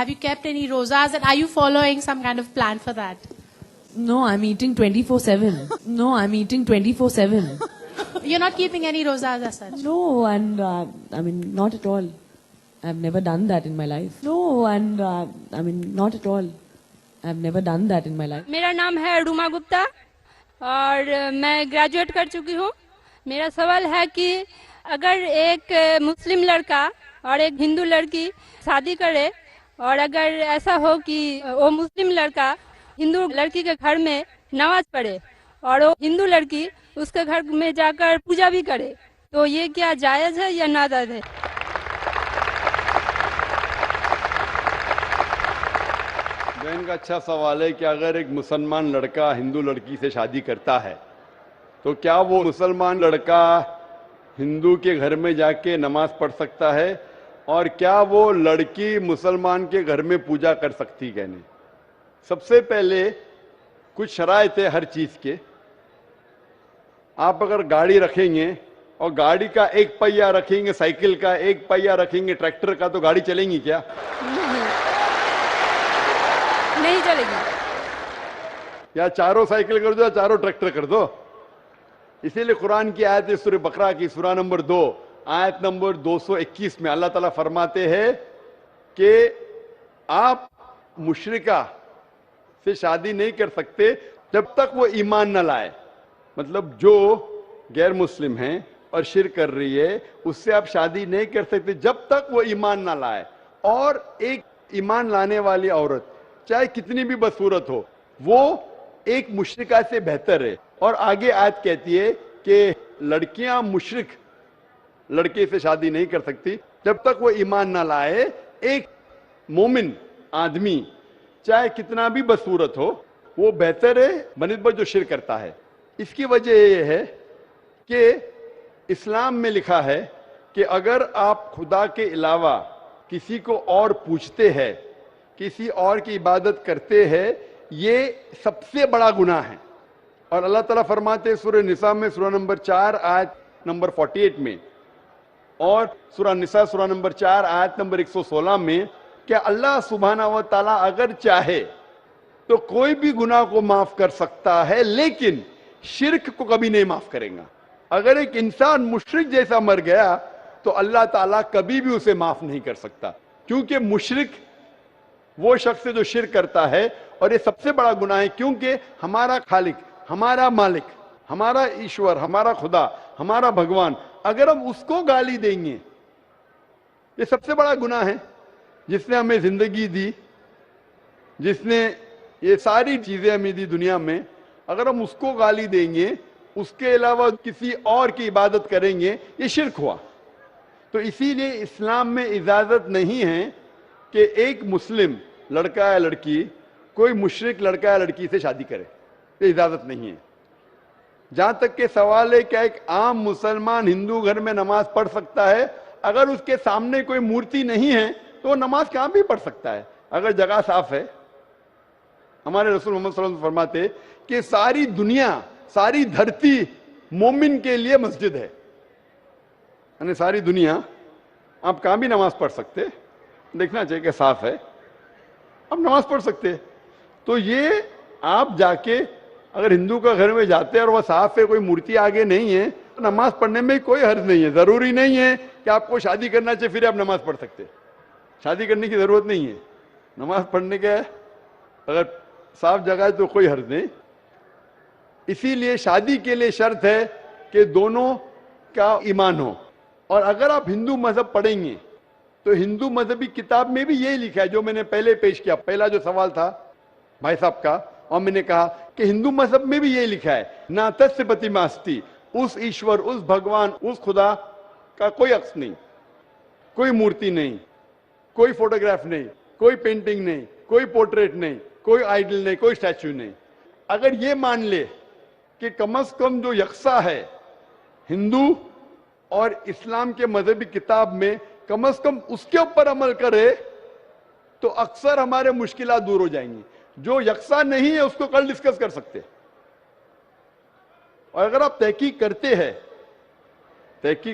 have you kept any rozas and are you following some kind of plan for that? No, I'm eating 24/7. No, I'm eating 24/7. You're not keeping any rozas as such? No, and not at all. I've never done that in my life. No, and not at all. I've never done that in my life. मेरा नाम है रूमा गुप्ता और मैं graduate कर चुकी हूँ. मेरा सवाल है कि अगर एक मुस्लिम लड़का और एक हिंदू लड़की शादी करे और अगर ऐसा हो कि वो मुस्लिम लड़का हिंदू लड़की के घर में नमाज पढ़े और वो हिंदू लड़की उसके घर में जाकर पूजा भी करे, तो ये क्या जायज़ है या नाजायज़ है? बहन का अच्छा सवाल है कि अगर एक मुसलमान लड़का हिंदू लड़की से शादी करता है तो क्या वो मुसलमान लड़का हिंदू के घर में जाके नमाज पढ़ सकता है और क्या वो लड़की मुसलमान के घर में पूजा कर सकती है? नहीं. सबसे पहले कुछ शराइत है हर चीज के. आप अगर गाड़ी रखेंगे और गाड़ी का एक पहिया रखेंगे, साइकिल का एक पहिया रखेंगे, ट्रैक्टर का, तो गाड़ी चलेंगी क्या? नहीं चलेगी. या चारों साइकिल कर दो या चारों ट्रैक्टर कर दो. इसीलिए कुरान की आयत है सूरह बकरा की सूरा नंबर 2 आयत नंबर 221 में अल्लाह ताला फरमाते हैं कि आप मुशरिका से शादी नहीं कर सकते जब तक वो ईमान न लाए. मतलब जो गैर मुस्लिम हैं और शिर्क कर रही है उससे आप शादी नहीं कर सकते जब तक वो ईमान ना लाए. और एक ईमान लाने वाली औरत चाहे कितनी भी बदसूरत हो वो एक मुशरिका से बेहतर है. और आगे आयत कहती है कि लड़कियां मुशरिक लड़के से शादी नहीं कर सकती जब तक वो ईमान ना लाए. एक मोमिन आदमी चाहे कितना भी बदसूरत हो वो बेहतर है बनिस्बत जो शिर्क करता है. इसकी वजह यह है कि इस्लाम में लिखा है कि अगर आप खुदा के अलावा किसी को और पूछते हैं, किसी और की इबादत करते हैं, ये सबसे बड़ा गुनाह है. और अल्लाह ताला फरमाते हैं सूरह निसा में सूरा नंबर 4 आयत नंबर 48 में और सूरा निसा सूरा नंबर 4 आयत नंबर 116 में कि अल्लाह सुब्हाना व तआला अगर चाहे तो कोई भी गुनाह को माफ कर सकता है लेकिन शिर्क को कभी नहीं माफ करेगा. अगर एक इंसान मुशरिक जैसा मर गया तो अल्लाह ताला कभी भी उसे माफ नहीं कर सकता, क्योंकि मुशरिक वो शख्स है जो शिर्क करता है. और ये सबसे बड़ा गुनाह है क्योंकि हमारा खालिक, हमारा मालिक, हमारा ईश्वर, हमारा खुदा, हमारा भगवान, अगर हम उसको गाली देंगे, ये सबसे बड़ा गुनाह है. जिसने हमें जिंदगी दी, जिसने ये सारी चीजें हमें दी दुनिया में, अगर हम उसको गाली देंगे, उसके अलावा किसी और की इबादत करेंगे, ये शिर्क हुआ. तो इसीलिए इस्लाम में इजाजत नहीं है कि एक मुस्लिम लड़का या लड़की कोई मुशरिक लड़का या लड़की से शादी करे. ये इजाजत नहीं है. जहां तक के सवाल है क्या एक आम मुसलमान हिंदू घर में नमाज पढ़ सकता है? अगर उसके सामने कोई मूर्ति नहीं है तो वो नमाज कहां भी पढ़ सकता है अगर जगह साफ है. हमारे रसूल मोहम्मद सल्लल्लाहु अलैहि वसल्लम फरमाते कि सारी दुनिया, सारी धरती मोमिन के लिए मस्जिद है. यानी सारी दुनिया आप कहां भी नमाज पढ़ सकते, देखना चाहिए कि साफ है, आप नमाज पढ़ सकते. तो ये आप जाके अगर हिंदू का घर में जाते हैं और वह साफ है, कोई मूर्ति आगे नहीं है, तो नमाज पढ़ने में कोई हर्ज नहीं है. जरूरी नहीं है कि आपको शादी करना चाहिए फिर आप नमाज पढ़ सकते. शादी करने की जरूरत नहीं है. नमाज पढ़ने के अगर साफ जगह है तो कोई हर्ज नहीं. इसीलिए शादी के लिए शर्त है कि दोनों का ईमान हो. और अगर आप हिंदू मजहब पढ़ेंगे तो हिंदू मजहबी किताब में भी यही लिखा है जो मैंने पहले पेश किया. पहला जो सवाल था भाई साहब का, और मैंने कहा कि हिंदू मजहब में भी यही लिखा है, ना तस्य प्रतिमास्ति, उस ईश्वर, उस भगवान, उस खुदा का कोई अक्स नहीं, कोई मूर्ति नहीं, कोई फोटोग्राफ नहीं, कोई पेंटिंग नहीं, कोई पोर्ट्रेट नहीं, कोई आइडल नहीं, कोई स्टैच्यू नहीं. अगर ये मान ले कि कम से कम जो यकसा है हिंदू और इस्लाम के मजहबी किताब में, कम से कम उसके ऊपर अमल करे तो अक्सर हमारे मुश्किलात दूर हो जाएंगी. जो यकसा नहीं है उसको कल डिस्कस कर सकते. और अगर आप तहकीक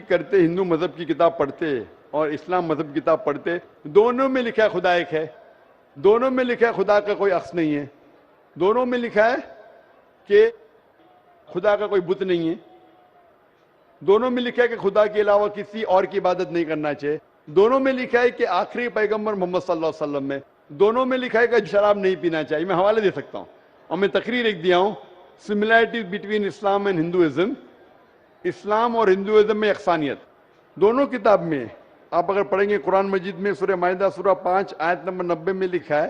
करते हिंदू मजहब की किताब पढ़ते और इस्लाम मजहब की किताब पढ़ते, दोनों में लिखा है खुदा एक है. دونوں میں لکھا ہے خدا کا کوئی عکس نہیں ہے, دونوں میں لکھا ہے کہ خدا کا کوئی بت نہیں ہے, دونوں میں لکھا ہے کہ خدا کے علاوہ کسی اور کی عبادت نہیں کرنا چاہیے, دونوں میں لکھا ہے کہ آخری پیغمبر محمد صلی اللہ علیہ وسلم میں, دونوں میں لکھا ہے کہ شراب نہیں پینا چاہیے. میں حوالے دے سکتا ہوں اور میں تقریر ایک دیا ہوں, similarities between Islam and Hinduism, اسلام اور ہندوازم میں یکسانیت دونوں کتاب میں. آپ اگر پڑھیں گے قرآن مجید میں سورہ مائدہ سورہ 5 آیت نمبر 90 میں لکھا ہے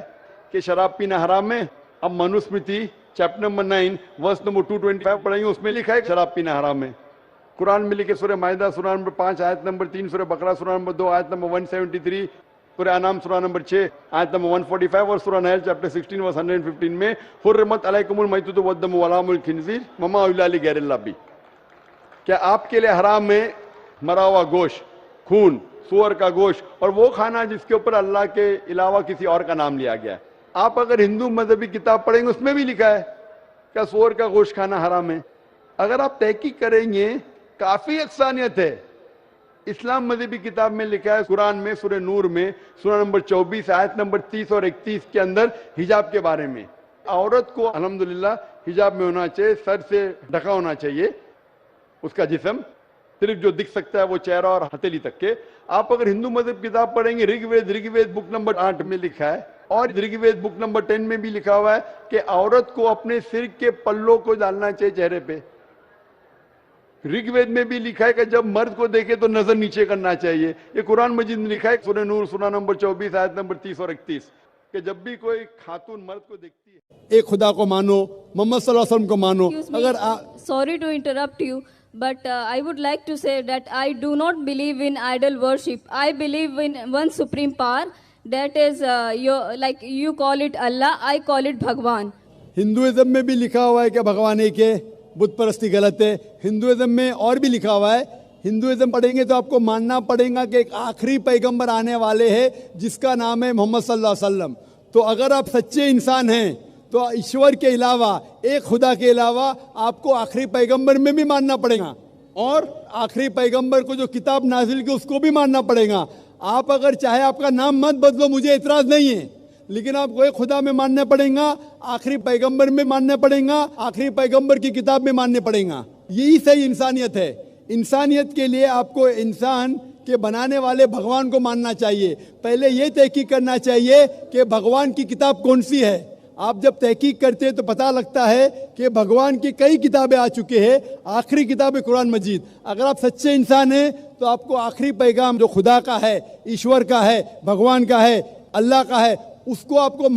کہ شراب پینا حرام ہے. اب Manusmriti chapter number 9 verse number 225 پڑھیں گے, اس میں لکھا ہے کہ شراب پینا حرام ہے. قرآن میں لکھے سورہ مائدہ سورہ نمبر 5 آیت نمبر 3, سورہ بقرہ سورہ نمبر 2 آیت نمبر 173, سورہ انعام سورہ نمبر 6 آیت نمبر 145 اور سورہ نحل چیپٹر 16 ورس 115 میں حرمت علیکم المیتۃ والدم ولحم الخنزیر وما اہل لغیر اللہ بھی. کیا آپ کے لیے حرام ہے مرا ہوا گوشت, خون, سور کا گوشت اور وہ کھانا جس کے اوپر اللہ کے علاوہ کسی اور کا نام لیا گیا ہے. آپ اگر ہندو مذہبی کتاب پڑھیں گے اس میں بھی لکھا ہے کہ سور کا گوشت کھانا حرام ہے. اگر آپ تحقیق کریں گے کافی یکسانیت ہے. اسلام مذہبی کتاب میں لکھا ہے قرآن میں سورہ نور میں سورہ نمبر 24 آیت نمبر 30 اور 31 کے اندر حجاب کے بارے میں, عورت کو الحمدللہ حجاب میں ہونا چاہیے, سر سے ڈھکا ہونا چاہیے اس کا جسم, صرف جو دکھ سکتا ہے وہ چہرہ اور ہتھیلی تک کے. آپ اگر ہندو مذہب کتاب پڑھیں گے رگ وید بک نمبر 8 میں لکھا ہے اور رگ وید بک نمبر 10 میں بھی لکھا ہوا ہے کہ عورت کو اپنے سر کے پلوں کو ڈالنا چاہیے چہرے پہ. رگ وید میں بھی لکھا ہے کہ جب مرد کو دیکھے تو نظر نیچے کرنا چاہیے. یہ قرآن مجید میں لکھا ہے سورہ نور سورہ نمبر 24 آیت نمبر 30 اور 31 کہ جب بھی کوئی خاتون مرد کو دیکھتی ہے ایک خدا کو مانو, محمد صلی اللہ علیہ وسلم کو مانو. اگر Sorry to interrupt you, but I would like to say that I do not believe in idol worship. I believe in one supreme power, that is you call it Allah, I call it Bhagwan. Hinduism میں بھی لکھا ہوا ہے کہ بھگوان ایک ہے, بت پرستی غلط ہے. ہندوازم میں اور بھی لکھا ہوا ہے, ہندوازم پڑھیں گے تو آپ کو ماننا پڑے گا کہ ایک آخری پیغمبر آنے والے ہیں جس کا نام ہے محمد صلی اللہ علیہ وسلم. تو اگر آپ سچے انسان ہیں تو ایشور کے علاوہ, ایک خدا کے علاوہ آپ کو آخری پیغمبر میں بھی ماننا پڑے گا, اور آخری پیغمبر کو جو کتاب نازل کی اس کو بھی ماننا پڑے گا. آپ اگر چاہے آپ کا نام مت بدلو, مجھے اعتراض نہیں ہے, لیکن آپ کو ایک خدا میں ماننا پڑے گا, آخری پیغمبر میں ماننا پڑے گا, آخری پیغمبر کی کتاب میں ماننے پڑے گا. یہی صحیح انسانیت ہے. انسانیت کے لیے آپ کو انسان کے بنانے والے بھگوان کو ماننا چاہیے. پہلے یہ تحقیق کرنا چاہیے کہ بھگوان کی کتاب کون سی ہے. آپ جب تحقیق کرتے ہیں تو پتہ لگتا ہے کہ بھگوان کی کئی کتابیں آ چکے ہیں, آخری کتاب ہے قرآن مجید. اگر آپ سچے انسان ہیں تو آپ کو آخری پیغام جو خدا کا ہے, ایشور کا ہے, بھگوان کا ہے, اللہ کا ہے, اس کو آپ کو